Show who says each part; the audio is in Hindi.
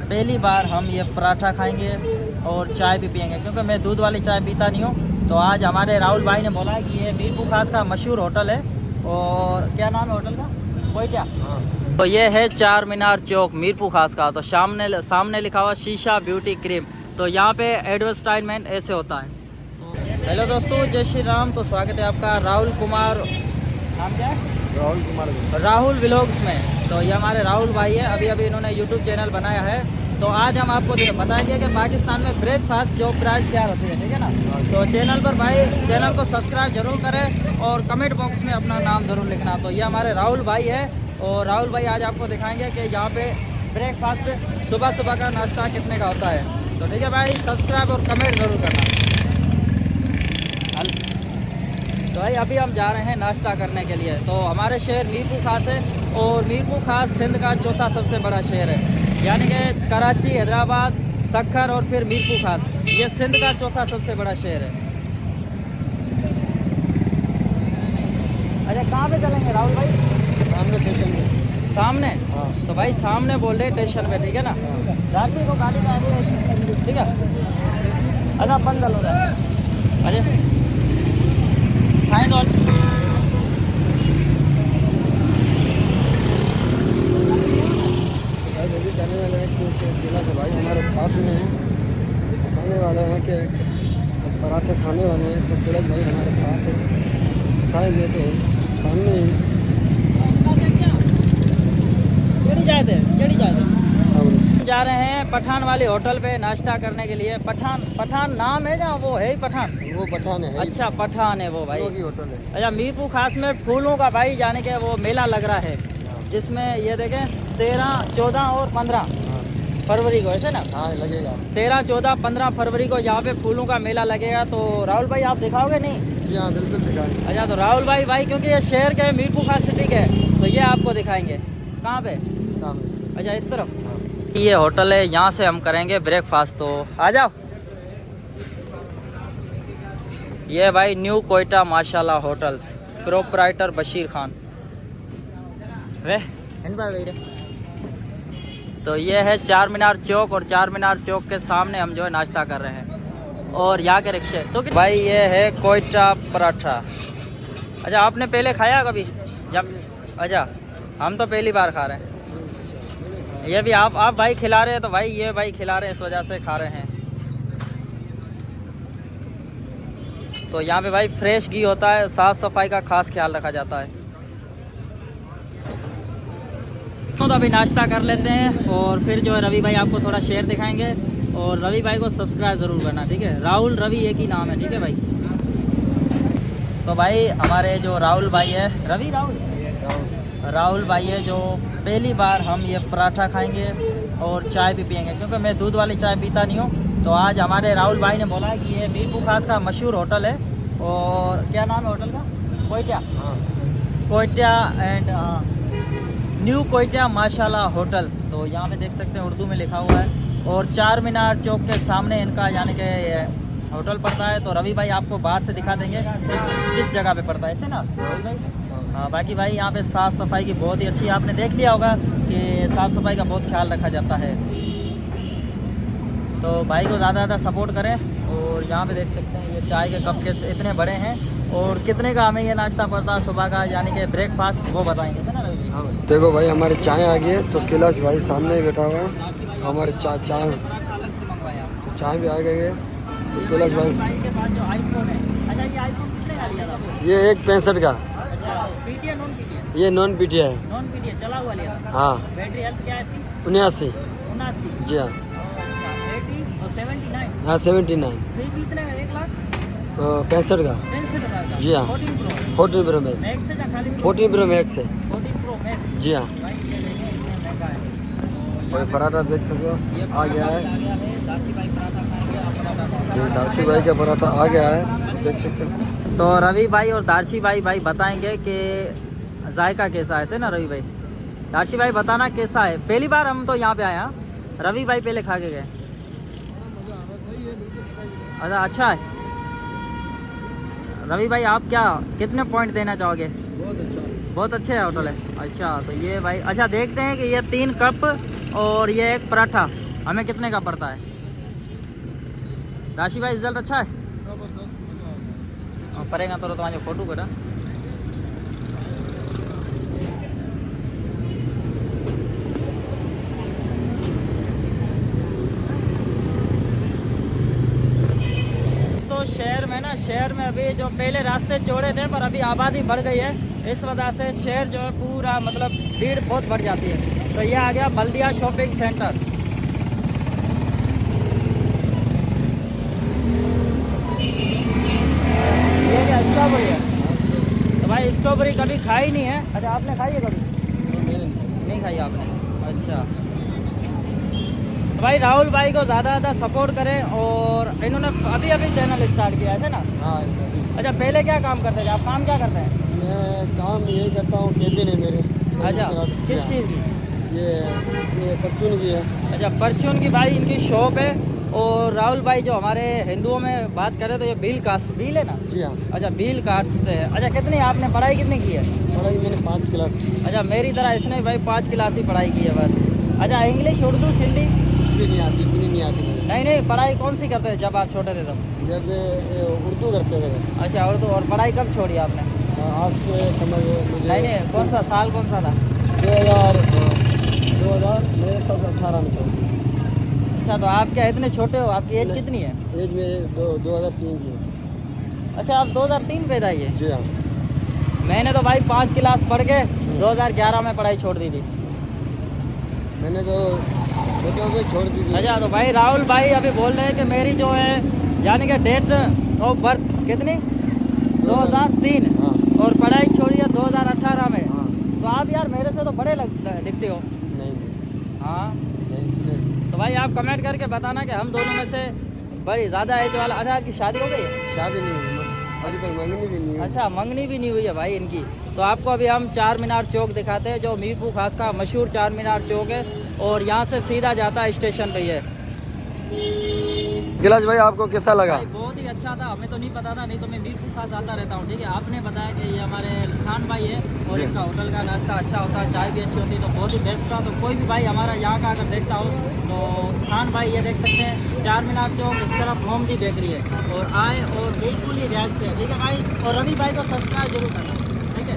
Speaker 1: पहली बार हम ये पराठा खाएंगे और चाय भी पियेंगे, क्योंकि मैं दूध वाली चाय पीता नहीं हूँ। तो आज हमारे राहुल भाई ने बोला कि ये मीरपुर खास का मशहूर होटल है। और क्या नाम है होटल का? कोई क्या? तो ये है चार मीनार चौक मीरपुर खास का। तो सामने लिखा हुआ शीशा ब्यूटी क्रीम। तो यहाँ पे एडवर्टाइजमेंट ऐसे होता है। हेलो दोस्तों, जय श्री राम। तो स्वागत है आपका राहुल कुमार, नाम क्या है?
Speaker 2: राहुल कुमार,
Speaker 1: राहुल व्लॉग्स में। तो ये हमारे राहुल भाई है, अभी इन्होंने यूट्यूब चैनल बनाया है। तो आज हम आपको बताएंगे कि पाकिस्तान में ब्रेकफास्ट जो प्राइस क्या होती है, ठीक है ना। तो चैनल पर भाई चैनल को सब्सक्राइब जरूर करें और कमेंट बॉक्स में अपना नाम ज़रूर लिखना। तो ये हमारे राहुल भाई है और राहुल भाई आज आपको दिखाएंगे कि यहाँ पे ब्रेकफास्ट सुबह का नाश्ता कितने का होता है। तो ठीक है भाई, सब्सक्राइब और कमेंट ज़रूर करना। तो भाई अभी हम जा रहे हैं नाश्ता करने के लिए। तो हमारे शहर मीरपुर खास है और मीरपुर खास सिंध का चौथा सबसे बड़ा शहर है, यानी कि कराची, हैदराबाद, सक्खर और फिर मीरपुर खास, ये सिंध का चौथा सबसे बड़ा शहर है। अच्छा, कहाँ पे चलेंगे राहुल भाई?
Speaker 2: सामने स्टेशन में।
Speaker 1: सामने?
Speaker 2: हाँ।
Speaker 1: तो भाई सामने बोल रहे स्टेशन पे, ठीक है ना। राशि को गाड़ी में आगे, ठीक है। अच्छा बंद हो रहा है। अरे खाएँ तो
Speaker 2: जल्दी जाने वाले हैं कि जिला से भाई हमारे साथ में हैं, खाने वाले हैं कि पराठे खाने वाले हैं। तो तिलक भाई हमारे साथ हैं, खाएंगे तो सामने ही
Speaker 1: जा रहे हैं पठान वाले होटल पे नाश्ता करने के लिए। पठान नाम है जहाँ, वो है ही पठान?
Speaker 2: वो पठान है।
Speaker 1: अच्छा पठान है वो भाई,
Speaker 2: होटल है।
Speaker 1: अच्छा मीरपुर खास में फूलों का भाई जाने के वो मेला लग रहा है, जिसमें ये देखें 13, 14 और 15 फरवरी को, ऐसे ना?
Speaker 2: हाँ लगेगा।
Speaker 1: 13, 14, 15 फरवरी को यहाँ पे फूलों का मेला लगेगा। तो राहुल भाई आप दिखाओगे नहीं?
Speaker 2: जी हाँ बिल्कुल दिखाएंगे।
Speaker 1: अच्छा, तो राहुल भाई क्योंकि ये शहर के मीरपुर खास सिटी के, तो ये आपको दिखाएंगे। कहाँ पे?
Speaker 2: सामने।
Speaker 1: अच्छा इस तरफ।
Speaker 2: हाँ।
Speaker 1: ये होटल है, यहाँ से हम करेंगे ब्रेकफास्ट। तो आ जाओ। ये भाई न्यू कोयटा माशाल्लाह होटल्स, प्रोपराइटर बशीर खान वे। तो ये है चार मीनार चौक और चार मीनार चौक के सामने हम जो है नाश्ता कर रहे हैं और यहाँ के रिक्शे। तो भाई ये है कोयटा पराठा। अच्छा आपने पहले खाया कभी? जब अच्छा हम तो पहली बार खा रहे हैं। ये भी आप भाई खिला रहे हैं, तो भाई ये भाई खिला रहे हैं, इस वजह से खा रहे हैं। तो यहाँ पे भाई फ्रेश घी होता है, साफ सफाई का खास ख्याल रखा जाता है। तो अभी नाश्ता कर लेते हैं और फिर जो है रवि भाई आपको थोड़ा शेयर दिखाएंगे और रवि भाई को सब्सक्राइब ज़रूर करना, ठीक है। राहुल रवि एक ही नाम है, ठीक है भाई। तो भाई हमारे जो राहुल भाई है, राहुल भाई है, जो पहली बार हम ये पराठा खाएंगे और चाय भी पियेंगे, क्योंकि मैं दूध वाली चाय पीता नहीं हूँ। तो आज हमारे राहुल भाई ने बोला कि ये मीरपुर खास का मशहूर होटल है। और क्या नाम है होटल का? कोयटा। कोयटा एंड न्यू कोयटा माशाल्लाह होटल्स। तो यहाँ पे देख सकते हैं उर्दू में लिखा हुआ है और चार मीनार चौक के सामने इनका यानी कि होटल पड़ता है। तो रवि भाई आपको बाहर से दिखा देंगे किस जगह पे पड़ता है, ऐसे ना रवि भाई? हाँ, बाकी भाई यहाँ पे साफ़ सफाई की बहुत ही अच्छी, आपने देख लिया होगा कि साफ़ सफाई का बहुत ख्याल रखा जाता है। तो भाई को ज़्यादा सपोर्ट करें। और यहाँ पे देख सकते हैं ये चाय के कप के इतने बड़े हैं और कितने का हमें ये नाश्ता पड़ता है सुबह का, यानी कि ब्रेकफास्ट, वो बताएंगे ना रवि जी?
Speaker 2: हाँ देखो भाई हमारी चाय आ गई है। तो कैलाश भाई सामने ही बैठा हुआ है, हमारे चाय तो चाय भी आ गई है। तो कैलाश भाई
Speaker 1: के पास जो आईफोन है, अच्छा ये आईफोन कितने का लिया था?
Speaker 2: ये 1.65 का।
Speaker 1: पीटी है नॉन पीटी है?
Speaker 2: ये नॉन पीटी है।
Speaker 1: नॉन पीटी है, चला हुआ लिया था।
Speaker 2: हाँ।
Speaker 1: बैटरी हेल्थ क्या है इसकी?
Speaker 2: 79।
Speaker 1: 79।
Speaker 2: जी हाँ।
Speaker 1: 80 और 79।
Speaker 2: हाँ 79।
Speaker 1: कितने का? 1,65,000
Speaker 2: का।
Speaker 1: 65,000 का?
Speaker 2: जी हाँ।
Speaker 1: 14
Speaker 2: प्रो मैक्स।
Speaker 1: मैक्स से खाली
Speaker 2: 14 प्रो मैक्स है।
Speaker 1: 14 प्रो मैक्स।
Speaker 2: जी हाँ।
Speaker 1: भाई ये देखिए इतना महंगा है।
Speaker 2: कोई पराठा देख सकते हो आ गया है।
Speaker 1: दाशी भाई पराठा खाएंगे, आप पराठा खाएंगे।
Speaker 2: ये दाशी भाई का पराठा आ गया है, देख सकते हो।
Speaker 1: तो रवि भाई और दाशी भाई बताएंगे कि जायका कैसा है, से ना रवि भाई? दाशी भाई बताना कैसा है। पहली बार हम तो यहाँ पे आए हैं, रवि भाई पहले खा के गए। अच्छा है रवि भाई, आप क्या कितने पॉइंट देना चाहोगे? बहुत अच्छे है होटल है। अच्छा तो ये भाई, अच्छा देखते हैं कि ये 3 कप और ये एक पराठा हमें कितने का पड़ता है? राशि भाई रिजल्ट अच्छा है? पड़ेगा तो तुम्हारे फोटो करा। तो शहर में अभी जो पहले रास्ते चौड़े थे पर अभी आबादी बढ़ गई है, इस वजह से शहर जो है पूरा मतलब भीड़ बहुत बढ़ जाती है। तो ये आ गया बल्दिया शॉपिंग सेंटर। ये क्या स्ट्रॉबेरी है? तो भाई स्ट्रॉबेरी कभी खाई नहीं है? अच्छा आपने खाई है कभी? नहीं खाई आपने? अच्छा तो भाई राहुल भाई को ज़्यादा सपोर्ट करें। और इन्होंने अभी चैनल स्टार्ट किया है ना?
Speaker 2: हाँ।
Speaker 1: अच्छा पहले क्या काम करते थे आप? काम क्या करते हैं?
Speaker 2: मैं काम यही करता हूँ, केबिन है मेरे।
Speaker 1: अच्छा किस चीज़ की?
Speaker 2: ये परचून की है।
Speaker 1: अच्छा परचून की भाई इनकी शॉप है। और राहुल भाई जो हमारे हिंदुओं में बात करें तो ये भील कास्ट, भील है ना?
Speaker 2: जी हाँ।
Speaker 1: अच्छा भील कास्ट से है। अच्छा कितनी आपने पढ़ाई कितनी की है?
Speaker 2: पढ़ाई मैंने 5 क्लास की।
Speaker 1: अच्छा मेरी तरह इसने भाई 5 क्लास ही पढ़ाई की है बस। अच्छा इंग्लिश उर्दू सिंधी?
Speaker 2: कुछ भी नहीं आती, इतनी नहीं आती मुझे।
Speaker 1: नहीं पढ़ाई कौन सी करते थे जब आप छोटे थे तब?
Speaker 2: जब उर्दू करते थे।
Speaker 1: अच्छा उर्दू। और पढ़ाई कब छोड़ी आपने?
Speaker 2: आज से समझ मुझे।
Speaker 1: नहीं कौन सा साल कौन सा था?
Speaker 2: 2000 मेरे साथ 18 में था।
Speaker 1: अच्छा तो आप क्या इतने छोटे हो? आपकी एज कितनी है?
Speaker 2: एज में 2003 की है।
Speaker 1: अच्छा आप 2003 पैदा ही है?
Speaker 2: जी हाँ।
Speaker 1: मैंने तो भाई 5 क्लास पढ़ के 2011 में पढ़ाई छोड़ दी थी।
Speaker 2: मैंने तो छोटे हो गए छोड़ दी थी।
Speaker 1: अच्छा तो भाई राहुल भाई अभी बोल रहे हैं कि मेरी जो है यानी कि डेट ऑफ बर्थ कितनी? 2003।
Speaker 2: हाँ।
Speaker 1: और पढ़ाई छोड़ी है 2018 में।
Speaker 2: हाँ।
Speaker 1: तो आप यार मेरे से तो बड़े दिखते हो।
Speaker 2: नहीं।
Speaker 1: हाँ
Speaker 2: नहीं।
Speaker 1: तो भाई आप कमेंट करके बताना कि हम दोनों में से बड़ी ज़्यादा एज वाला। अरे आपकी शादी हो गई है?
Speaker 2: शादी नहीं हुई, अभी तक मंगनी भी नहीं है।
Speaker 1: अच्छा मंगनी भी नहीं हुई है भाई इनकी। तो आपको अभी हम चार मीनार चौक दिखाते हैं, जो मीरपुर खास का मशहूर चार मीनार चौक है। और यहाँ से सीधा जाता है स्टेशन पे। ये
Speaker 2: गिलास भाई आपको कैसा लगा?
Speaker 1: भाई बहुत ही अच्छा था, हमें तो नहीं पता था, नहीं तो मैं मीरपुर खास आता रहता हूँ। ठीक है आपने बताया कि ये हमारे खान भाई है और इनका होटल का नाश्ता अच्छा होता है, चाय भी अच्छी होती है, तो बहुत ही बेस्ट था। तो कोई भी भाई हमारा यहाँ का अगर देखता हो तो खान भाई ये देख सकते हैं चार मीनार चौक, इस तरफ मोहम्मदी बेकरी है। और आए और बिल्कुल ही रियाज से। ठीक है भाई। और रवि भाई को सब्सक्राइब जरूर करना। ठीक है।